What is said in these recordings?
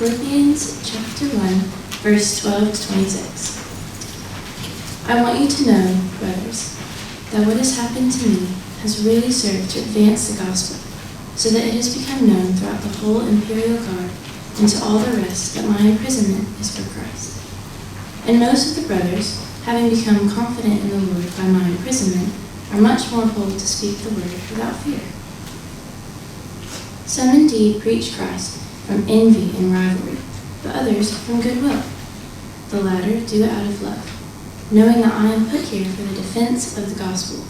Philippians chapter 1, verse 12 to 26. I want you to know, brothers, that what has happened to me has really served to advance the gospel, so that it has become known throughout the whole imperial guard and to all the rest that my imprisonment is for Christ. And most of the brothers, having become confident in the Lord by my imprisonment, are much more bold to speak the word without fear. Some indeed preach Christ from envy and rivalry, but others from goodwill. The latter do it out of love, knowing that I am put here for the defense of the gospel.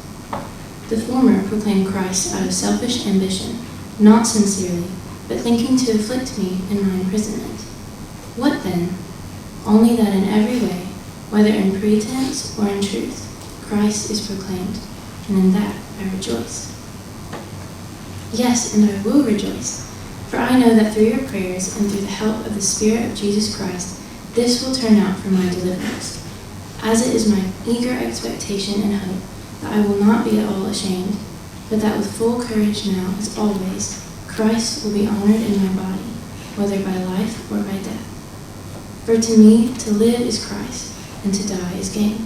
The former proclaim Christ out of selfish ambition, not sincerely, but thinking to afflict me in my imprisonment. What then? Only that in every way, whether in pretense or in truth, Christ is proclaimed, and in that I rejoice. Yes, and I will rejoice, for I know that through your prayers and through the help of the Spirit of Jesus Christ, this will turn out for my deliverance, as it is my eager expectation and hope that I will not be at all ashamed, but that with full courage now, as always, Christ will be honored in my body, whether by life or by death. For to me, to live is Christ, and to die is gain.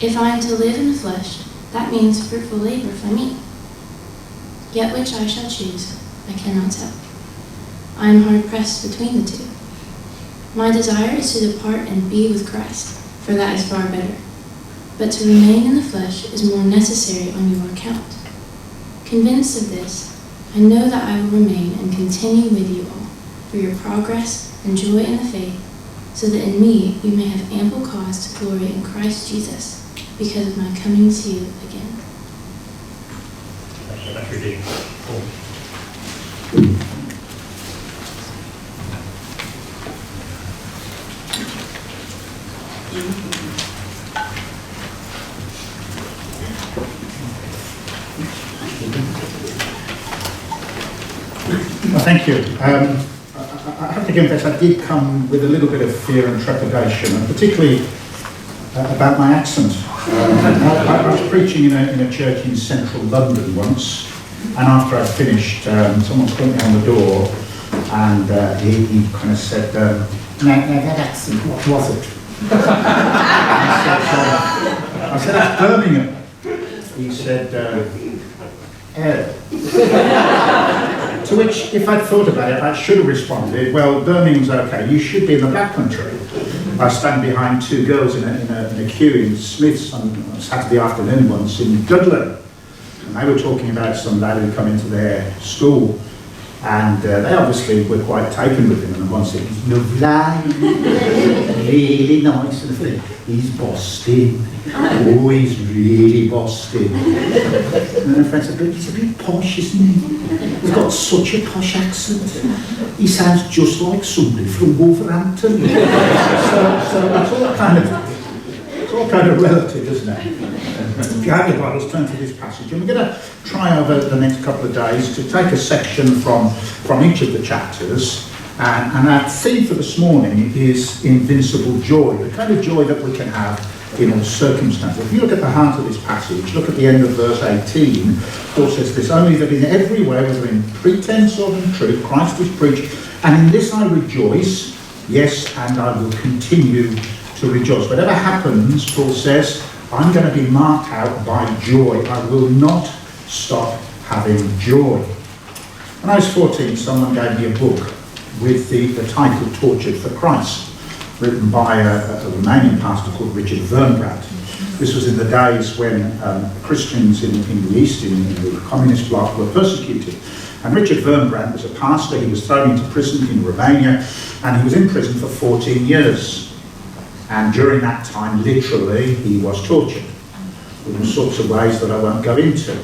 If I am to live in the flesh, that means fruitful labor for me. Yet which I shall choose, I cannot tell. I am hard-pressed between the two. My desire is to depart and be with Christ, for that is far better. But to remain in the flesh is more necessary on your account. Convinced of this, I know that I will remain and continue with you all, for your progress and joy in the faith, so that in me you may have ample cause to glory in Christ Jesus, because of my coming to you again. That's reading. Well, thank you. I have to confess I did come with a little bit of fear and trepidation, and particularly about my accent. I was preaching in a church in central London once, and after I'd finished, someone called me on the door, and he kind of said, now that accent, what was it? I said, that's Birmingham. He said, to which, if I'd thought about it, I should have responded, well, Birmingham's okay, you should be in the Black Country. I stand behind two girls in a queue in Smith's on Saturday afternoon once in Dudley. And they were talking about some lad who'd come into their school, and they obviously were quite taken with him, and one said, he's lovely, really nice, and he's Boston. Oh, he's really Boston. And then a friend said, but he's a bit posh, isn't he? He's got such a posh accent. He sounds just like somebody from Wolverhampton. so it's all kind of relative, isn't it? If you have your Bibles, turn to this passage, and we're going to try over the next couple of days to take a section from each of the chapters, and our theme for this morning is Invincible Joy, the kind of joy that we can have in all circumstances. If you look at the heart of this passage, look at the end of verse 18, Paul says this, only that in every way, whether in pretense or in truth, Christ is preached, and in this I rejoice, yes, and I will continue to rejoice. Whatever happens, Paul says, I'm going to be marked out by joy. I will not stop having joy. When I was 14, someone gave me a book with the title Tortured for Christ, written by a Romanian pastor called Richard Wurmbrand. This was in the days when Christians in the East, in the communist bloc, were persecuted. And Richard Wurmbrand was a pastor. He was thrown into prison in Romania, and he was in prison for 14 years. And during that time, literally, he was tortured in all sorts of ways that I won't go into.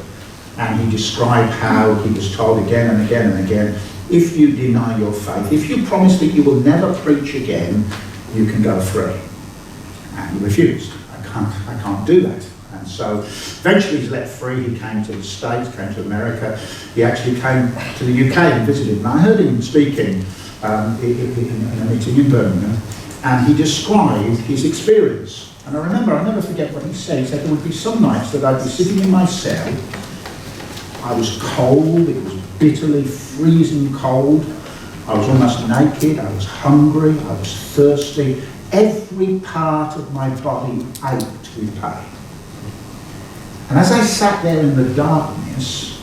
And he described how he was told again and again and again, if you deny your faith, if you promise that you will never preach again, you can go free. And he refused. I can't do that. And so eventually he's let free. He came to the States, came to America. He actually came to the UK and visited. And I heard him speaking in a meeting in Birmingham. And he described his experience. And I remember, I'll never forget what he said. He said there would be some nights that I'd be sitting in my cell. I was cold, it was bitterly freezing cold. I was almost naked, I was hungry, I was thirsty. Every part of my body ached with pain. And as I sat there in the darkness,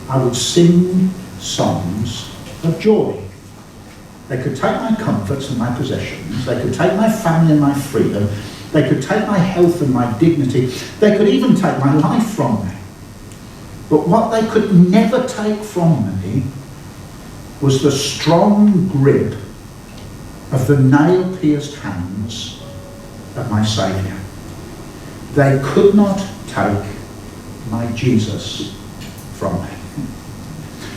I would sing songs of joy. They could take my comforts and my possessions. They could take my family and my freedom. They could take my health and my dignity. They could even take my life from me. But what they could never take from me was the strong grip of the nail-pierced hands of my Saviour. They could not take my Jesus from me.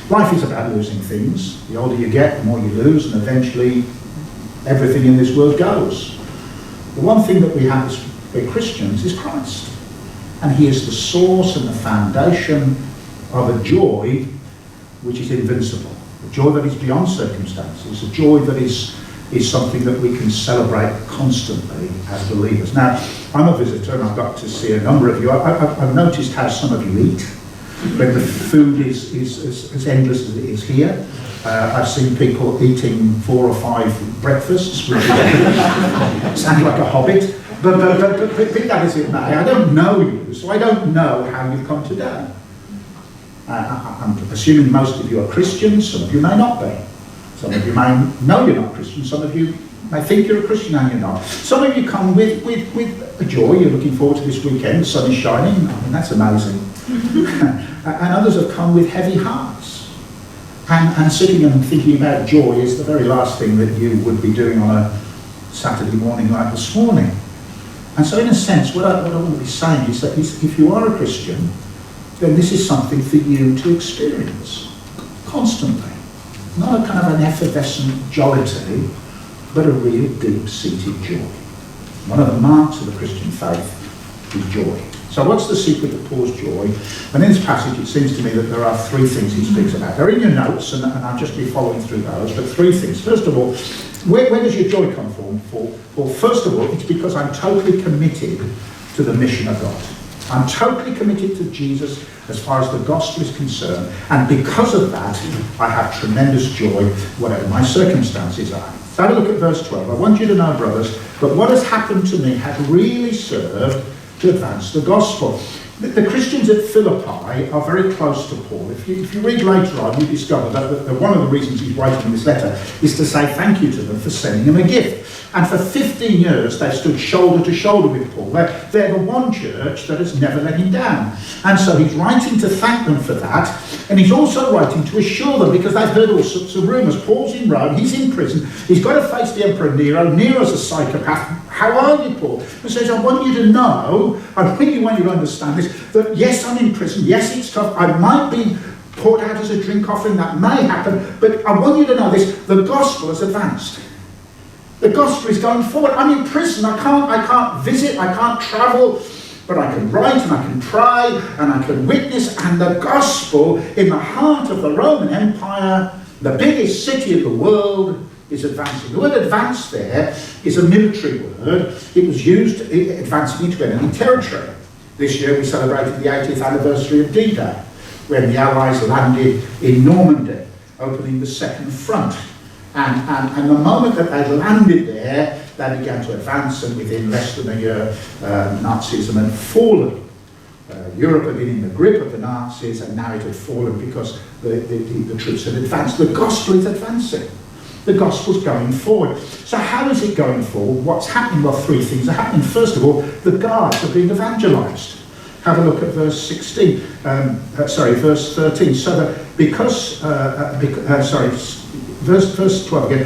Life is about losing things. The older you get, the more you lose, and eventually everything in this world goes. The one thing that we have as we're Christians is Christ. And he is the source and the foundation of a joy which is invincible. A joy that is beyond circumstances. A joy that is something that we can celebrate constantly as believers. Now, I'm a visitor and I've got to see a number of you. I've noticed how some of you eat. When the food is as endless as it is here. I've seen people eating 4 or 5 breakfasts, which sounds like a hobbit. But be that as it may, I don't know you, so I don't know how you've come today. I'm assuming most of you are Christians, some of you may not be. Some of you may know you're not Christian, some of you may think you're a Christian and you're not. Some of you come with a joy, you're looking forward to this weekend, the sun is shining, I mean that's amazing. And others have come with heavy hearts. And sitting and thinking about joy is the very last thing that you would be doing on a Saturday morning like this morning. And so in a sense, what I want to be saying is that if you are a Christian, then this is something for you to experience constantly. Not a kind of an effervescent jollity, but a real deep-seated joy. One of the marks of the Christian faith is joy. So what's the secret of Paul's joy? And in this passage it seems to me that there are 3 things he speaks about. They're in your notes and I'll just be following through those, but 3 things. First of all, where does your joy come from? Well, first of all, it's because I'm totally committed to the mission of God. I'm totally committed to Jesus as far as the gospel is concerned, and because of that, I have tremendous joy, whatever my circumstances are. So have a look at verse 12. I want you to know, brothers, that what has happened to me has really served to advance the gospel. The Christians at Philippi are very close to Paul. If you read later on, you discover that one of the reasons he's writing this letter is to say thank you to them for sending him a gift. And for 15 years, they've stood shoulder to shoulder with Paul. They're the one church that has never let him down. And so he's writing to thank them for that. And he's also writing to assure them, because they've heard all sorts of rumours. Paul's in Rome, he's in prison, he's got to face the Emperor Nero. Nero's a psychopath. How are you, Paul? He says, I want you to know, I really want you to understand this, that yes, I'm in prison, yes, it's tough, I might be poured out as a drink offering, that may happen, but I want you to know this, the gospel has advanced. The gospel is going forward. I'm in prison, I can't visit, I can't travel, but I can write and I can pray and I can witness, and the gospel in the heart of the Roman Empire, the biggest city in the world, is advancing. The word advance there is a military word. It was used advancing into enemy territory. This year we celebrated the 80th anniversary of D-Day, when the Allies landed in Normandy, opening the second front. And the moment that they landed there, they began to advance, and within less than a year, Nazism had fallen. Europe had been in the grip of the Nazis, and now it had fallen because the troops had advanced. The gospel is advancing. The gospel's going forward. So how is it going forward? What's happening? Well, 3 things are happening. First of all, the guards are being evangelized. Have a look at verse 13. So that verse 12 again.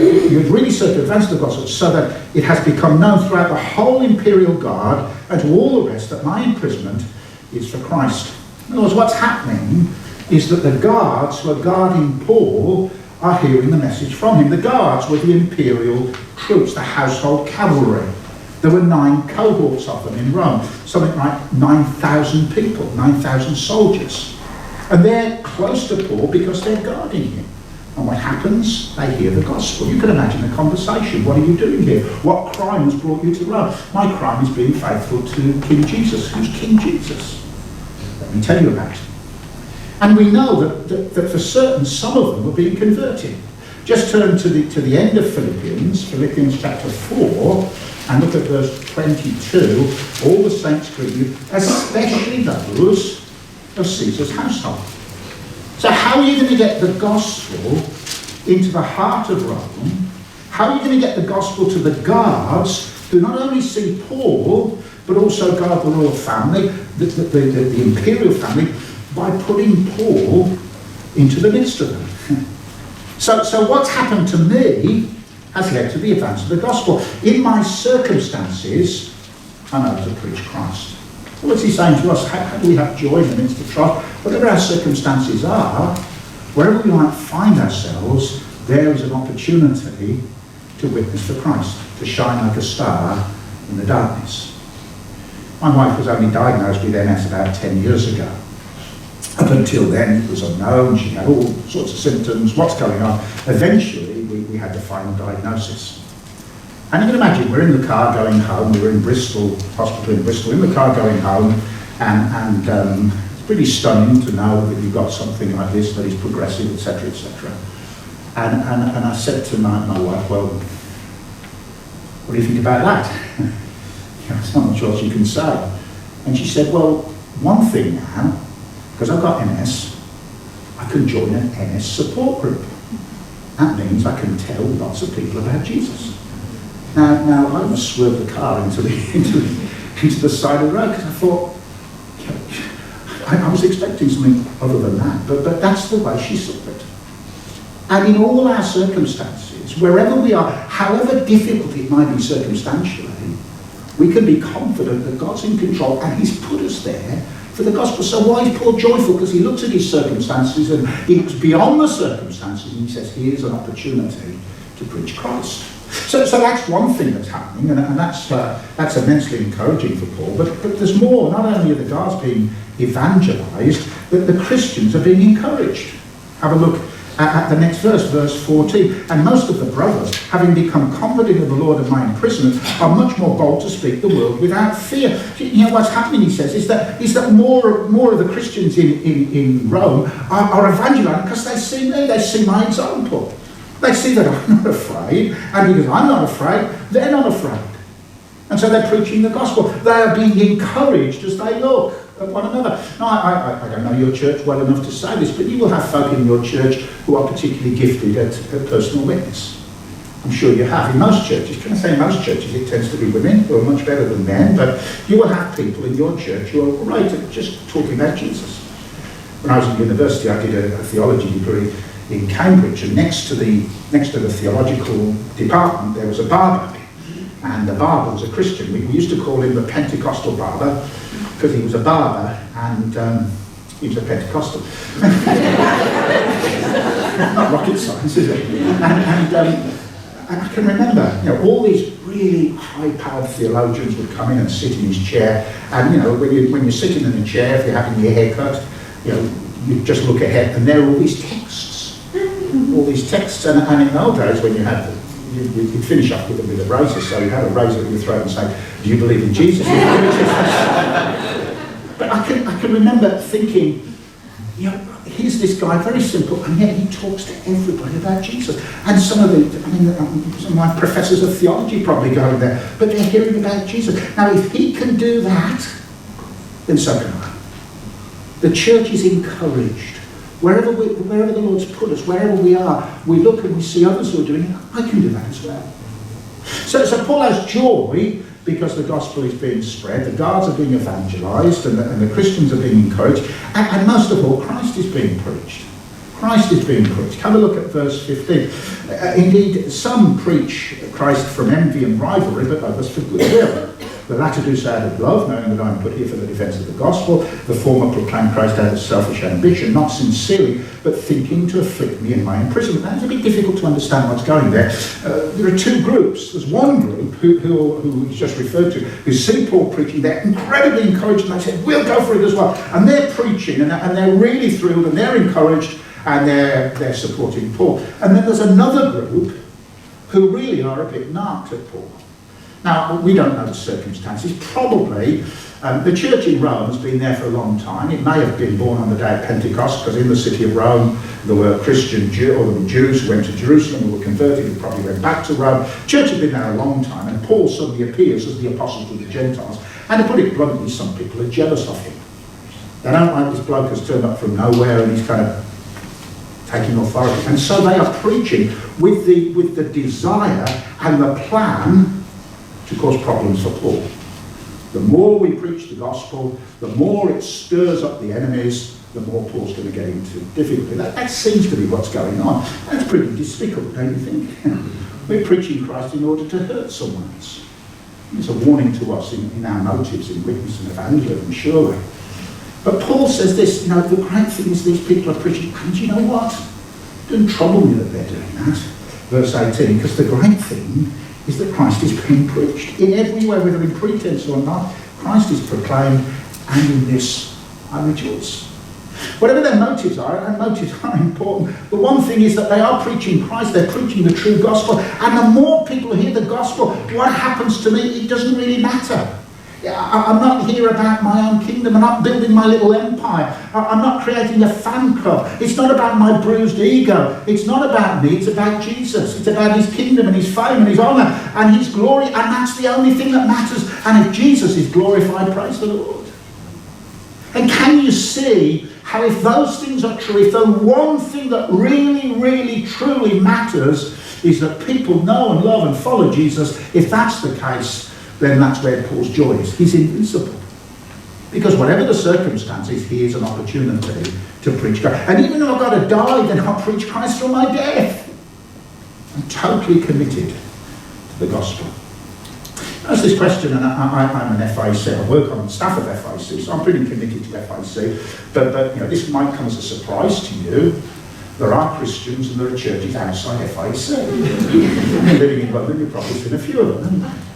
You've really served to advance the gospel, so that it has become known throughout the whole imperial guard and to all the rest that my imprisonment is for Christ. In other words, what's happening is that the guards who are guarding Paul are hearing the message from him. The guards were the imperial troops, the household cavalry. There were 9 cohorts of them in Rome, something like 9,000 people, 9,000 soldiers. And they're close to Paul because they're guarding him. And what happens? They hear the gospel. You can imagine the conversation. What are you doing here? What crime has brought you to Rome? My crime is being faithful to King Jesus. Who's King Jesus? Let me tell you about it. And we know that for certain, some of them were being converted. Just turn to the end of Philippians chapter 4, and look at verse 22. All the saints greet you, especially those of Caesar's household. So how are you going to get the gospel into the heart of Rome? How are you going to get the gospel to the guards who not only see Paul, but also guard the royal family, the imperial family, by putting Paul into the midst of them? So what's happened to me has led to the advance of the gospel. In my circumstances, I'm able to preach Christ. What is he saying to us? How do we have joy in the midst of trial? Whatever our circumstances are, wherever we might find ourselves, there is an opportunity to witness for Christ, to shine like a star in the darkness. My wife was only diagnosed with MS about 10 years ago. Up until then, it was unknown. She had all sorts of symptoms. What's going on? Eventually, we had the final diagnosis. And you can imagine, we're in the car going home. We were in Bristol, hospital in Bristol, in the car going home. And it's pretty stunning to know that you've got something like this that is progressive, etc., etc. And I said to my wife, well, what do you think about that? There's not much else you can say. And she said, well, one thing now, because I've got MS, I can join an MS support group. That means I can tell lots of people about Jesus. Now I must swerve the car into the side of the road, because I thought, I was expecting something other than that, but that's the way she saw it. And in all our circumstances, wherever we are, however difficult it might be circumstantially, we can be confident that God's in control and he's put us there for the gospel. So why is Paul joyful? Because he looks at his circumstances and he looks beyond the circumstances and he says, here's an opportunity to preach Christ. So that's one thing that's happening, and that's immensely encouraging for Paul. But there's more. Not only are the guards being evangelized, but the Christians are being encouraged. Have a look at the next verse, verse 14. And most of the brothers, having become confident of the Lord of my imprisonment, are much more bold to speak the word without fear. You know what's happening, he says, is that more of the Christians in Rome are evangelizing because they see me, they see my example. They see that I'm not afraid, and because I'm not afraid, they're not afraid. And so they're preaching the gospel. They are being encouraged as they look at one another. Now, I don't know your church well enough to say this, but you will have folk in your church who are particularly gifted at personal witness. I'm sure you have. In most churches, can I say most churches, it tends to be women who are much better than men, but you will have people in your church who are great at just talking about Jesus. When I was at university, I did a theology degree in Cambridge, and next to the theological department there was a barber, and the barber was a Christian. We used to call him the Pentecostal barber because he was a barber and he was a Pentecostal. Not rocket science, is it? And I can remember, all these really high-powered theologians would come in and sit in his chair, and when you're sitting in a chair, if you're having your hair cut, you just look ahead, and there are all these texts. And in the old days when you'd finish up with a razor, so you had a razor in your throat and say, do you believe in Jesus? But I can remember thinking, here's this guy, very simple, and yet he talks to everybody about Jesus. And some of my professors of theology probably go there, but they're hearing about Jesus. Now, if he can do that, then so can I. The church is encouraged. Wherever the Lord's put us, wherever we are, we look and we see others who are doing it. I can do that as well. So Paul has joy because the gospel is being spread, the guards are being evangelized, and the Christians are being encouraged, and most of all, Christ is being preached. Christ is being preached. Have a look at verse 15. Indeed, some preach Christ from envy and rivalry, but others for goodwill. The latter do so out of love, knowing that I am put here for the defence of the gospel. The former proclaim Christ out of selfish ambition, not sincerely, but thinking to afflict me in my imprisonment. Now, it's a bit difficult to understand what's going there. There are two groups. There's one group who is just referred to, who see Paul preaching. They're incredibly encouraged, and they say, we'll go for it as well. And they're preaching, and they're really thrilled, and they're encouraged, and they're supporting Paul. And then there's another group who really are a bit narked at Paul. Now, we don't know the circumstances. Probably the church in Rome has been there for a long time. It may have been born on the day of Pentecost, because in the city of Rome there were Jews who went to Jerusalem who were converted, who probably went back to Rome. The church had been there a long time, and Paul suddenly appears as the apostle to the Gentiles. And to put it bluntly, some people are jealous of him. They don't like this bloke has turned up from nowhere and he's kind of taking authority. And so they are preaching with the desire and the plan to cause problems for Paul. The more we preach the gospel, the more it stirs up the enemies, the more Paul's going to get into difficulty. That seems to be what's going on. That's pretty despicable, don't you think? We're preaching Christ in order to hurt someone else. It's a warning to us in our motives in witness and evangelism, surely. But Paul says this, the great thing is these people are preaching, and you know what? It doesn't trouble me that they're doing that. Verse 18, because the great thing is that Christ is being preached. In every way, whether in pretense or not, Christ is proclaimed, and in this I rejoice. Whatever their motives are, and motives are important, the one thing is that they are preaching Christ, they're preaching the true gospel, and the more people hear the gospel, what happens to me, it doesn't really matter. I'm not here about my own kingdom. I'm not building my little empire. I'm not creating a fan club. It's not about my bruised ego. It's not about me. It's about Jesus. It's about his kingdom and his fame and his honour and his glory. And that's the only thing that matters. And if Jesus is glorified, praise the Lord. And can you see how if those things are true, if the one thing that really, really, truly matters is that people know and love and follow Jesus, if that's the case, then that's where Paul's joy is. He's invincible. Because whatever the circumstances, he is an opportunity to preach God. And even if I've got to die, then I'll preach Christ till my death. I'm totally committed to the gospel. There's this question, and I'm an FIC. I work on the staff of FIC, so I'm pretty committed to FIC. But this might come as a surprise to you. There are Christians and there are churches outside FIC. Living in London, you've probably seen a few of them, haven't you?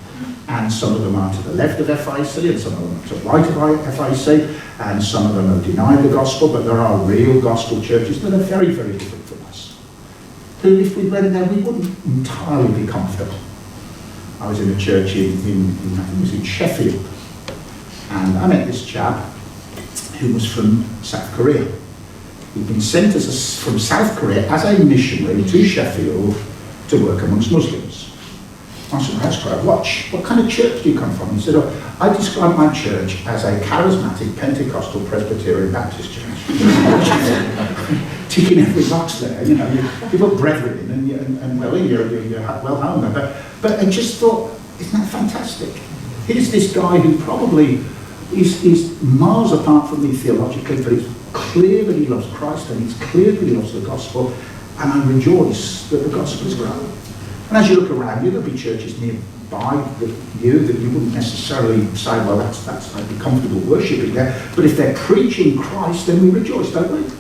And some of them are to the left of FIC, and some of them are to the right of FIC, and some of them have denied the gospel, but there are real gospel churches that are very, very different from us. Who, if we went there, we wouldn't entirely be comfortable. I was in a church I think it was in Sheffield, and I met this chap who was from South Korea. He'd been sent from South Korea as a missionary to Sheffield to work amongst Muslims. I said, that's great. What kind of church do you come from? He said, I describe my church as a charismatic Pentecostal Presbyterian Baptist church. Ticking every box there, you put brethren in and well, you're well home there. But I just thought, isn't that fantastic? Here's this guy who probably is miles apart from me theologically, but it's clear that he loves Christ and it's clear that he loves the gospel, and I rejoice that the gospel is growing. And as you look around you, there'll be churches nearby that you wouldn't necessarily say, well, that's I'd be comfortable worshipping there. But if they're preaching Christ, then we rejoice, don't we?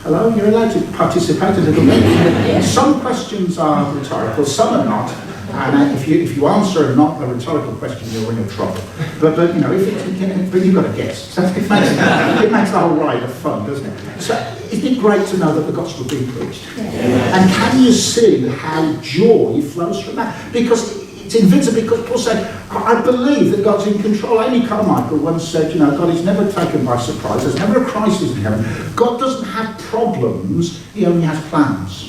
Hello, you're allowed to participate a little bit. Some questions are rhetorical, some are not. And if you answer not a rhetorical question, you're in trouble. But but you've got to guess. So it makes the whole ride of fun, doesn't it? So isn't it great to know that the gospel is being preached? And can you see how joy flows from that? Because it's invincible. Because Paul said, I believe that God's in control. Amy Carmichael once said, God is never taken by surprise. There's never a crisis in heaven. God doesn't have problems. He only has plans.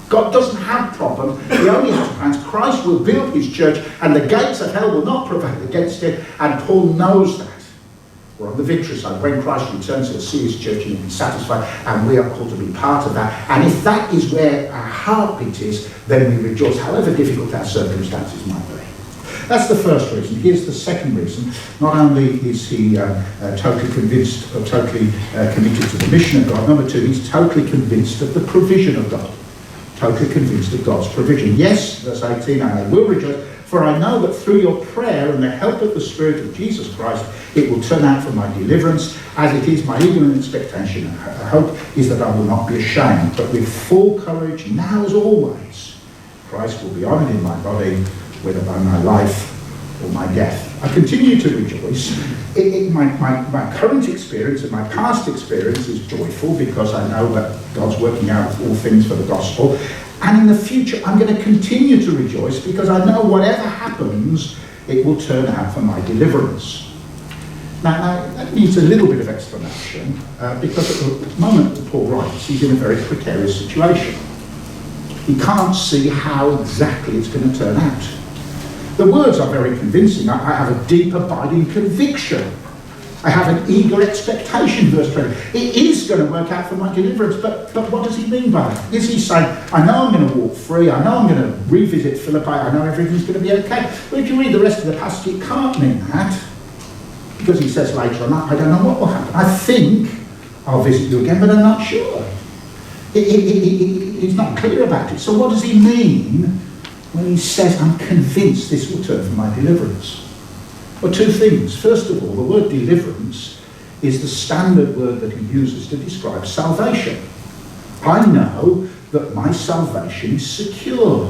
God doesn't have problems, he only has plans. Christ will build his church and the gates of hell will not prevail against it, and Paul knows that. We're on the victory side. When Christ returns, he'll see his church and he'll be satisfied, and we are called to be part of that. And if that is where our heartbeat is, then we rejoice, however difficult our circumstances might be. That's the first reason. Here's the second reason. Not only is he totally convinced or totally committed to the mission of God, number two, he's totally convinced of the provision of God. Totally convinced of God's provision. Yes, verse 18, and I will rejoice, for I know that through your prayer and the help of the Spirit of Jesus Christ, it will turn out for my deliverance, as it is my eager expectation. And the hope is that I will not be ashamed, but with full courage, now as always, Christ will be honoured in my body, whether by my life or my death. I continue to rejoice. My current experience and my past experience is joyful because I know that God's working out all things for the gospel. And in the future, I'm going to continue to rejoice because I know whatever happens, happens, it will turn out for my deliverance. Now that needs a little bit of explanation, because at the moment that Paul writes, he's in a very precarious situation. He can't see how exactly it's going to turn out. The words are very convincing. I have a deep abiding conviction. I have an eager expectation, verse 20. It is going to work out for my deliverance, but what does he mean by that? Is he saying, I know I'm going to walk free, I know I'm going to revisit Philippi, I know everything's going to be okay? But if you read the rest of the passage, it can't mean that, because he says later on, I don't know what will happen. I think I'll visit you again, but I'm not sure. He's not clear about it. So what does he mean when he says, I'm convinced this will turn for my deliverance? Well, two things. First of all, the word deliverance is the standard word that he uses to describe salvation. I know that my salvation is secure.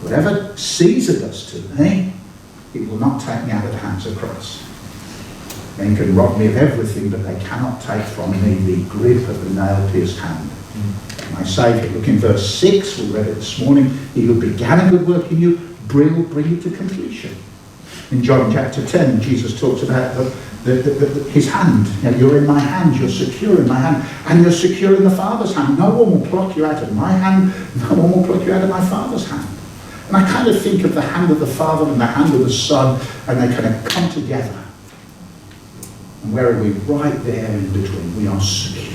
Whatever Caesar does to me, it will not take me out of the hands of Christ. Men can rob me of everything, but they cannot take from me the grip of the nail-pierced hand. My Saviour. Look in verse 6, we read it this morning. He who began a good work in you, will bring it to completion. In John chapter 10, Jesus talks about his hand. You know, you're in my hand, you're secure in my hand, and you're secure in the Father's hand. No one will pluck you out of my hand, no one will pluck you out of my Father's hand. And I kind of think of the hand of the Father and the hand of the Son, and they kind of come together. And where are we? Right there in between. We are secure.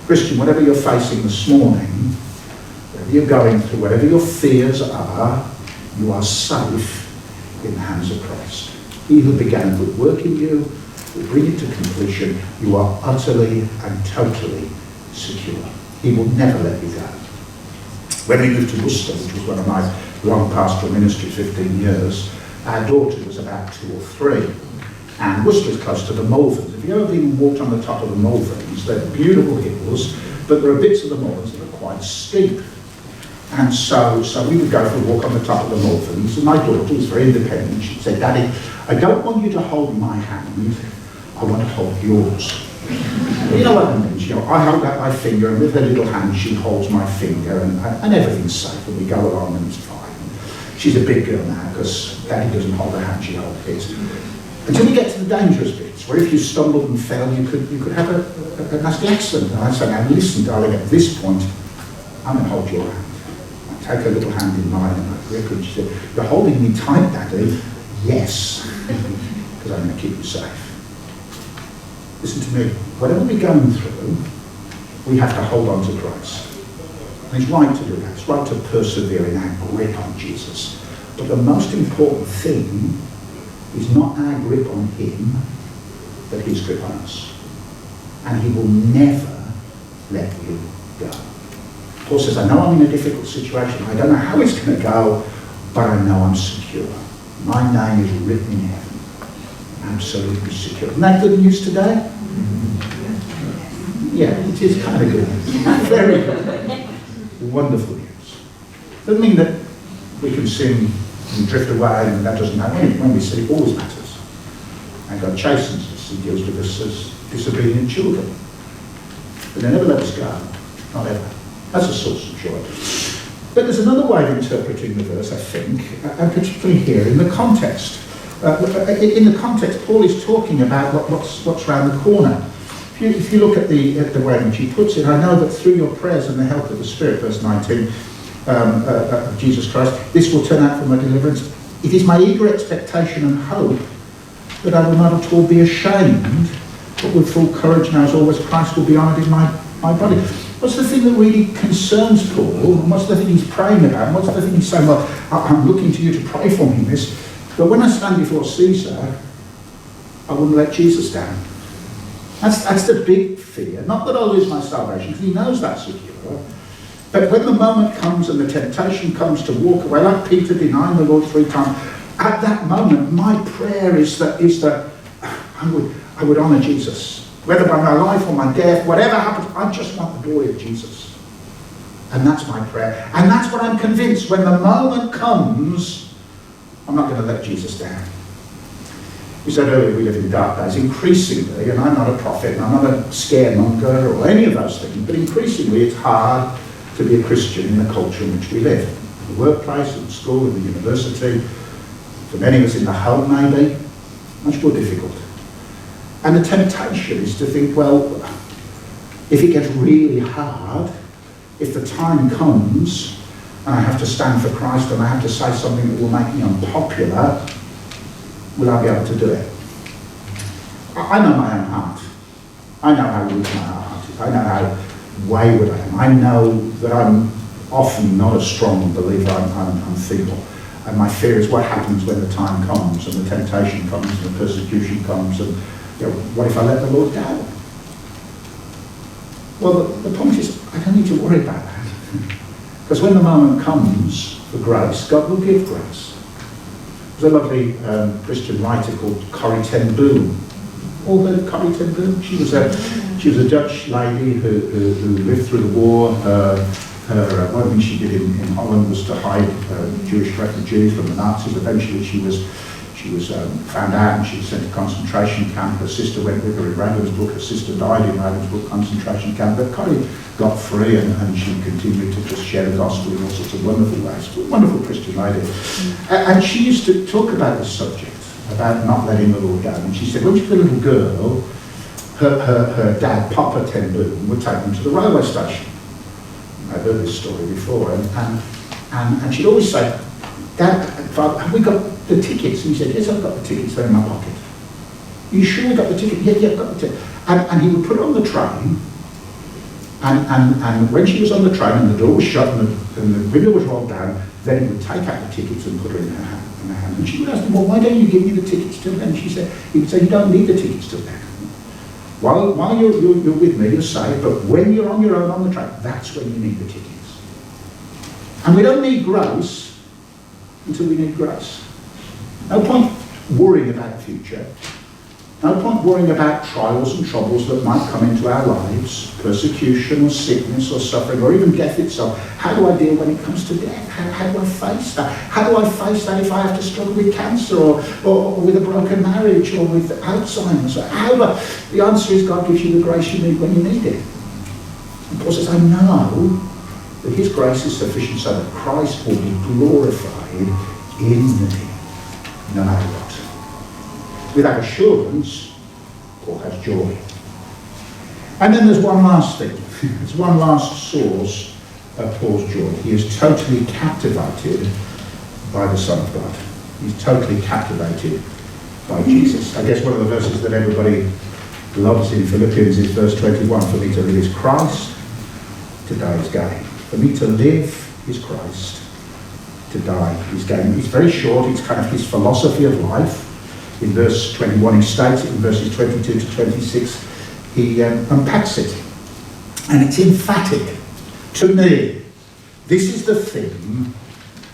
Christian, whatever you're facing this morning, whatever you're going through, whatever your fears are, you are safe in the hands of Christ. He who began a good work in you will bring it to completion. You are utterly and totally secure. He will never let you go. When we moved to Worcester, which was one of my long pastoral ministries, 15 years, our daughter was about 2 or 3. And Worcester is close to the Malverns. Have you ever been walked on the top of the Malverns? They're beautiful hills, but there are bits of the Malverns that are quite steep. And so we would go for a walk on the top of the Malverns, and my daughter was very independent. She said, Daddy, I don't want you to hold my hand, I want to hold yours. You know what that means? You know, I hold out my finger, and with her little hand she holds my finger, and everything's safe, and we go along and it's fine. She's a big girl now, because Daddy doesn't hold her hand, she holds his. Until we get to the dangerous bits, where if you stumbled and fell, you could have a nasty accident. And I say, now listen, darling, at this point, I'm going to hold your hand. I take her little hand in mine, and I grip her, and she said, you're holding me tight, Daddy. Yes, because I'm going to keep you safe. Listen to me, whatever we're going through, we have to hold on to Christ. And it's right to do that. It's right to persevere in our grip on Jesus. But the most important thing is not our grip on him, but his grip on us. And he will never let you go. Paul says, I know I'm in a difficult situation. I don't know how it's going to go, but I know I'm secure. My name is written in heaven. Absolutely secure. Isn't that good news today? Yeah, it is kind of good. Very good. Wonderful news. Doesn't mean that we can sin and drift away, and that doesn't matter. When we sin, it always matters. And God chastens us. He deals with us as disobedient children. But they never let us go. Not ever. That's a source of joy. But there's another way of interpreting the verse, I think, and particularly here in the context. In the context, Paul is talking about what's around the corner. If you look at the way in which he puts it, I know that through your prayers and the help of the Spirit, verse 19, of Jesus Christ, this will turn out for my deliverance. It is my eager expectation and hope that I will not at all be ashamed, but with full courage now as always Christ will be honoured in my body. What's the thing that really concerns Paul? And what's the thing he's praying about? And what's the thing he's saying, well, I'm looking to you to pray for me in this. But when I stand before Caesar, I wouldn't let Jesus down. That's the big fear. Not that I'll lose my salvation, because he knows that's secure. But when the moment comes and the temptation comes to walk away, like Peter denying the Lord 3 times, at that moment, my prayer is that I would honour Jesus. Whether by my life or my death, whatever happens, I just want the glory of Jesus. And that's my prayer. And that's what I'm convinced. When the moment comes, I'm not going to let Jesus down. We said earlier we live in dark days. Increasingly, and I'm not a prophet, and I'm not a scaremonger or any of those things, but increasingly it's hard to be a Christian in the culture in which we live. In the workplace, in school, in the university. For many of us in the home, maybe, much more difficult. And the temptation is to think, well, if it gets really hard, if the time comes and I have to stand for Christ and I have to say something that will make me unpopular, will I be able to do it? I know my own heart. I know how weak my heart is. I know how wayward I am. I know that I'm often not a strong believer. I'm feeble. And my fear is what happens when the time comes and the temptation comes and the persecution comes and what if I let the Lord down? Well, the point is, I don't need to worry about that. Because when the moment comes for grace, God will give grace. There's a lovely Christian writer called Corrie ten Boom. All heard of Corrie ten Boom? She was a Dutch lady who lived through the war. One thing she did in Holland was to hide Jewish refugees from the Nazis. Eventually she was found out and she was sent to concentration camp. Her sister went with her in Ravensbrück. Her sister died in Ravensbrück concentration camp. But Corrie got free and she continued to just share the gospel in all sorts of wonderful ways. Wonderful Christian lady. And she used to talk about this subject, about not letting the Lord down. And she said when she was a little girl, her dad, Papa ten Boom, would take them to the railway station. I've heard this story before, and she'd always say, Dad, Father, have we got the tickets? And he said, yes, I've got the tickets, they're in my pocket. Are you sure we got the ticket? Yeah, I've got the ticket. And he would put her on the train, and when she was on the train and the door was shut and the window was rolled down, then he would take out the tickets and put her in her hand. And she would ask him, well, why don't you give me the tickets till then? He would say, you don't need the tickets till then. While you're with me, you're safe, but when you're on your own on the train, that's when you need the tickets. And we don't need grace until we need grace. No point worrying about the future. No point worrying about trials and troubles that might come into our lives, persecution or sickness or suffering or even death itself. How do I deal when it comes to death? How do I face that? How do I face that if I have to struggle with cancer or with a broken marriage or with Alzheimer's? The answer is God gives you the grace you need when you need it. And Paul says, I know that his grace is sufficient so that Christ will be glorified in me, no matter what. With that assurance, Paul has joy. And then there's one last thing. There's one last source of Paul's joy. He is totally captivated by the Son of God. He's totally captivated by Jesus. I guess one of the verses that everybody loves in Philippians is verse 21. For me to live is Christ, to die is gain. For me to live is Christ, to die is gain. It's very short. It's kind of his philosophy of life. In verse 21 he states it, in verses 22 to 26 he unpacks it. And it's emphatic. To me, this is the thing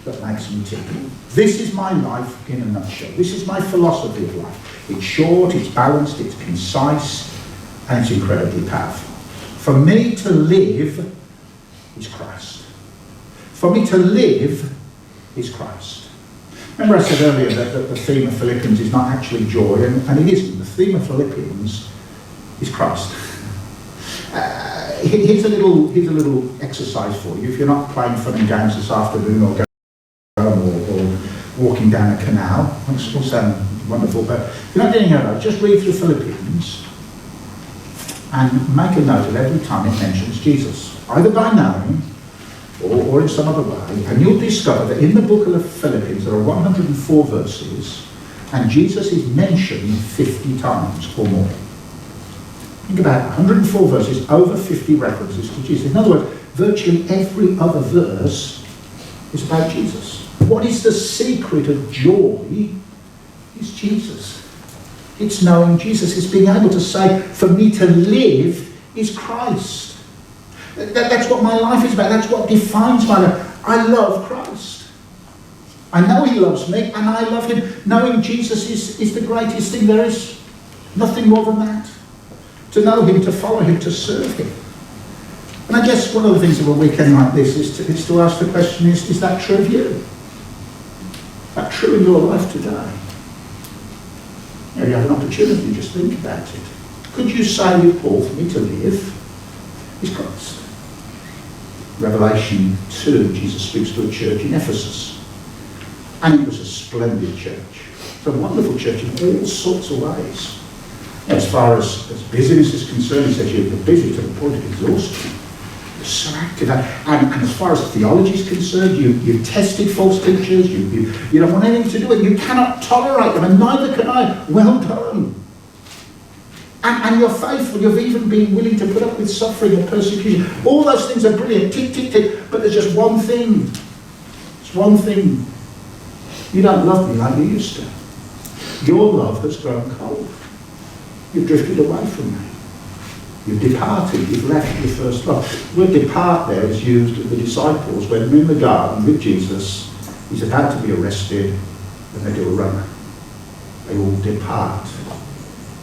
that makes me tick. This is my life in a nutshell. This is my philosophy of life. It's short, it's balanced, it's concise, and it's incredibly powerful. For me to live is Christ. For me to live is Christ. Remember I said earlier that the theme of Philippians is not actually joy, and it isn't. The theme of Philippians is Christ. Here's a little exercise for you. If you're not playing fun and games this afternoon or walking down a canal, which will sound wonderful, but if you're not doing that, just read through Philippians and make a note of every time it mentions Jesus, either by name or in some other way, and you'll discover that in the book of Philippians there are 104 verses and Jesus is mentioned 50 times or more. Think about it, 104 verses, over 50 references to Jesus. In other words, virtually every other verse is about Jesus. What is the secret of joy? It's Jesus. It's knowing Jesus. It's being able to say, for me to live is Christ. That's what my life is about. That's what defines my life. I love Christ. I know he loves me and I love him. Knowing Jesus is the greatest thing there is. Nothing more than that. To know him, to follow him, to serve him. And I guess one of the things of a weekend like this is to ask the question, is that true of you? Is that true in your life today? You have an opportunity, just think about it. Could you say with Paul, for me to live is Christ? Revelation 2, Jesus speaks to a church in Ephesus. And it was a splendid church. It's a wonderful church in all sorts of ways. As far as business is concerned, he says you're busy to the point of exhaustion. You're so active. And as far as theology is concerned, you've tested false teachers, you don't want anything to do with it, you cannot tolerate them, and neither can I. Well done. And you're faithful, you've even been willing to put up with suffering and persecution. All those things are brilliant, tick, tick, tick, but there's just one thing. It's one thing. You don't love me like you used to. Your love has grown cold. You've drifted away from me. You've departed. You've left your first love. The word depart there is used of the disciples when they're in the garden with Jesus. He's about to be arrested, and they do a run. They all depart.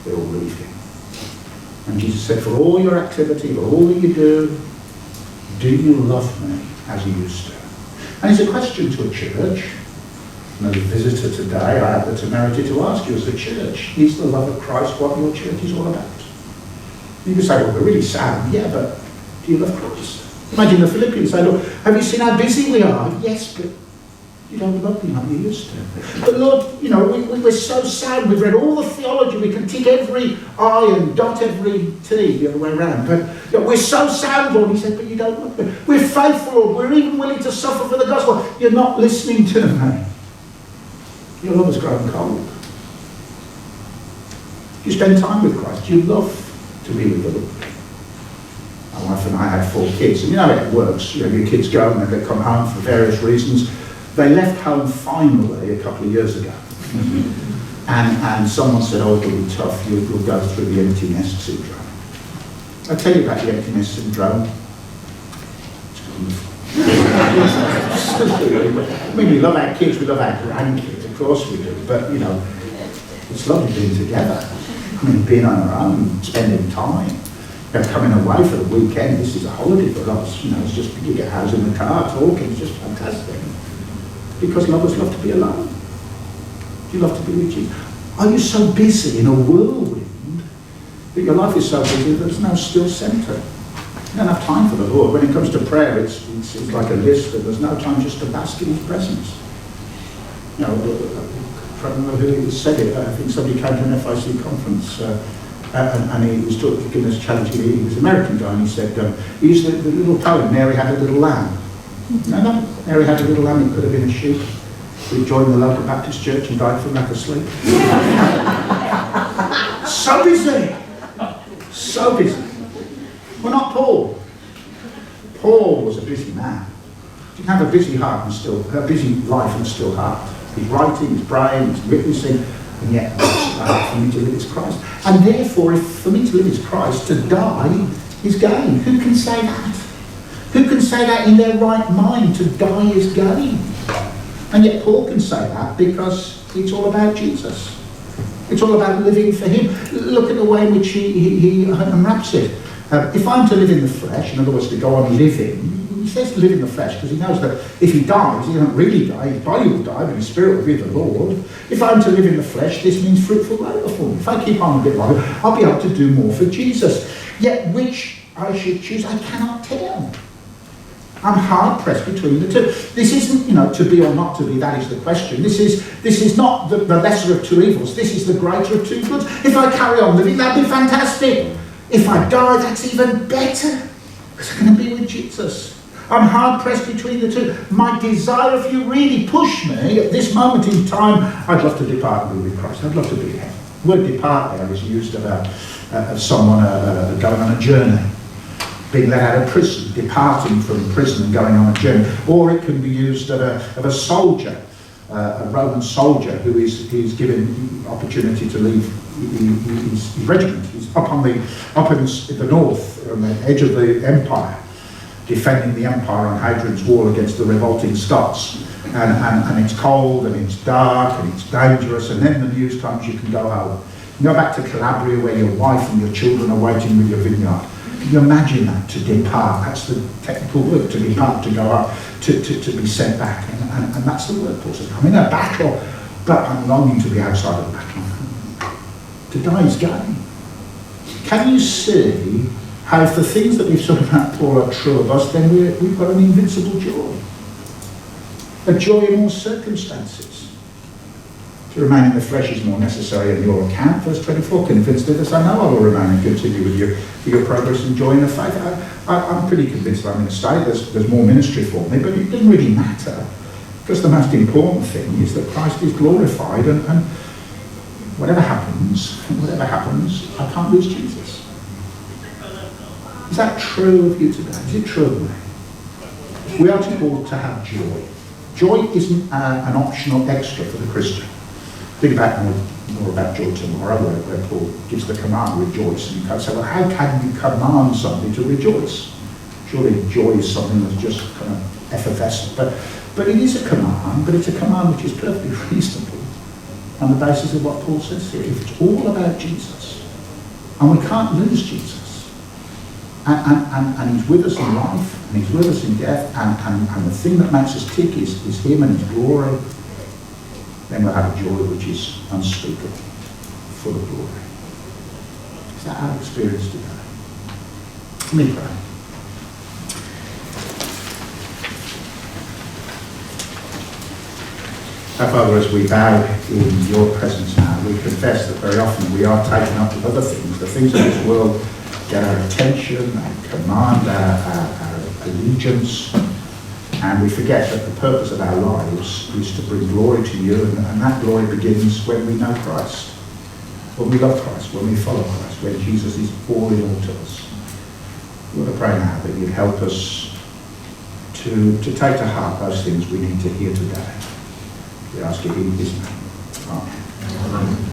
They all leave him. And Jesus said, for all your activity, for all that you do you love me as you used to? And it's a question to a church. As a visitor today, I have the temerity to ask you as a church, is the love of Christ what your church is all about? You can say, well, we're really sad. Yeah, but do you love Christ? Imagine the Philippians say, look, have you seen how busy we are? Yes, but you don't love me like you used to. But Lord, we're so sad. We've read all the theology. We can tick every I and dot every T the other way around. But we're so sad, Lord. He said, but you don't love me. We're faithful, Lord. We're even willing to suffer for the gospel. You're not listening to me. Your love has grown cold. You spend time with Christ. You love to be with the Lord. My wife and I had 4 kids, and you know how it works. Your kids go and they come home for various reasons. They left home finally a couple of years ago. and someone said, oh, it'll be tough. You'll go through the empty nest syndrome. I'll tell you about the empty nest syndrome. It's wonderful. I mean, we love our kids, we love our grandkids. Of course we do, but it's lovely being together. I mean, being on our own, spending time, coming away for the weekend. This is a holiday for us. It's just you get house in the car, talking. It's just fantastic. Because lovers love to be alone. You love to be with Jesus. Are you so busy in a whirlwind that your life is so busy that there's no still centre? You don't have time for the Lord. When it comes to prayer, it's like a list, and there's no time just to bask in His presence. I don't remember who said it. I think somebody came to an FIC conference and he was giving us a challenge. He was an American guy, and he said, he used the little poem, Mary Had a Little Lamb. No, Mary had a little lamb, it could have been a sheep. He joined the local Baptist church and died from lack of sleep. So busy. So busy. Well, not Paul. Paul was a busy man. He didn't have a busy heart and a busy life and still heart. He's writing, he's praying, he's witnessing, and yet for me to live is Christ. And therefore, if for me to live is Christ, to die is gain. Who can say that? Who can say that in their right mind? To die is gain. And yet Paul can say that because it's all about Jesus. It's all about living for Him. Look at the way in which he unwraps it. If I'm to live in the flesh, in other words, to go on living, he says to live in the flesh because he knows that if he dies, he doesn't really die. His body will die, but his spirit will be the Lord. If I'm to live in the flesh, this means fruitful labour for me. If I keep on a bit longer, I'll be able to do more for Jesus. Yet which I should choose, I cannot tell. I'm hard pressed between the two. This isn't, to be or not to be, that is the question. This is not the lesser of two evils. This is the greater of two goods. If I carry on living, that'd be fantastic. If I die, that's even better, because I'm going to be with Jesus. I'm hard pressed between the two. My desire, if you really push me at this moment in time, I'd love to depart and be with Christ. I'd love to be in heaven. The word depart there is used of someone going on a journey, being let out of prison, departing from prison and going on a journey. Or it can be used of a soldier, a Roman soldier who is given opportunity to leave his regiment. He's up in the north, on the edge of the empire, defending the empire on Hadrian's Wall against the revolting Scots. And it's cold and it's dark and it's dangerous, and then the news comes you can go home. You go back to Calabria where your wife and your children are waiting with your vineyard. Can you imagine that? To depart, that's the technical word, to depart, to go up, to be sent back. And that's the word Paul says. I'm in a battle, but I'm longing to be outside of the battle. To die is gain. Can you see how if the things that we've talked about, Paul, are true of us, then we've got an invincible joy? A joy in all circumstances. To remain in the flesh is more necessary in your account. Verse 24, convinced of this, I know I will remain and continue with you for your progress and joy in the faith. I'm pretty convinced that I'm going to stay. There's more ministry for me, but it doesn't really matter. Because the most important thing is that Christ is glorified, and whatever happens, I can't lose Jesus. Is that true of you today? Is it true of me? We are called to have joy. Joy isn't an optional extra for the Christian. Think about more about joy tomorrow, where Paul gives the command, rejoice. And you can say, well, how can you command somebody to rejoice? Surely joy is something that's just kind of effervescent. But it is a command, but it's a command which is perfectly reasonable on the basis of what Paul says here. If it's all about Jesus, and we can't lose Jesus, and he's with us in life, and he's with us in death, and the thing that makes us tick is him and his glory, then we'll have a joy which is unspeakable, full of glory. Is that our experience today? Let me pray. Our Father, as we bow in your presence now, we confess that very often we are taken up with other things. The things of this world get our attention and command our allegiance, and we forget that the purpose of our lives is to bring glory to you, and that glory begins when we know Christ, when we love Christ, when we follow Christ, when Jesus is all in all to us. We want to pray now that you'd help us to take to heart those things we need to hear today. We ask it in his name. Amen.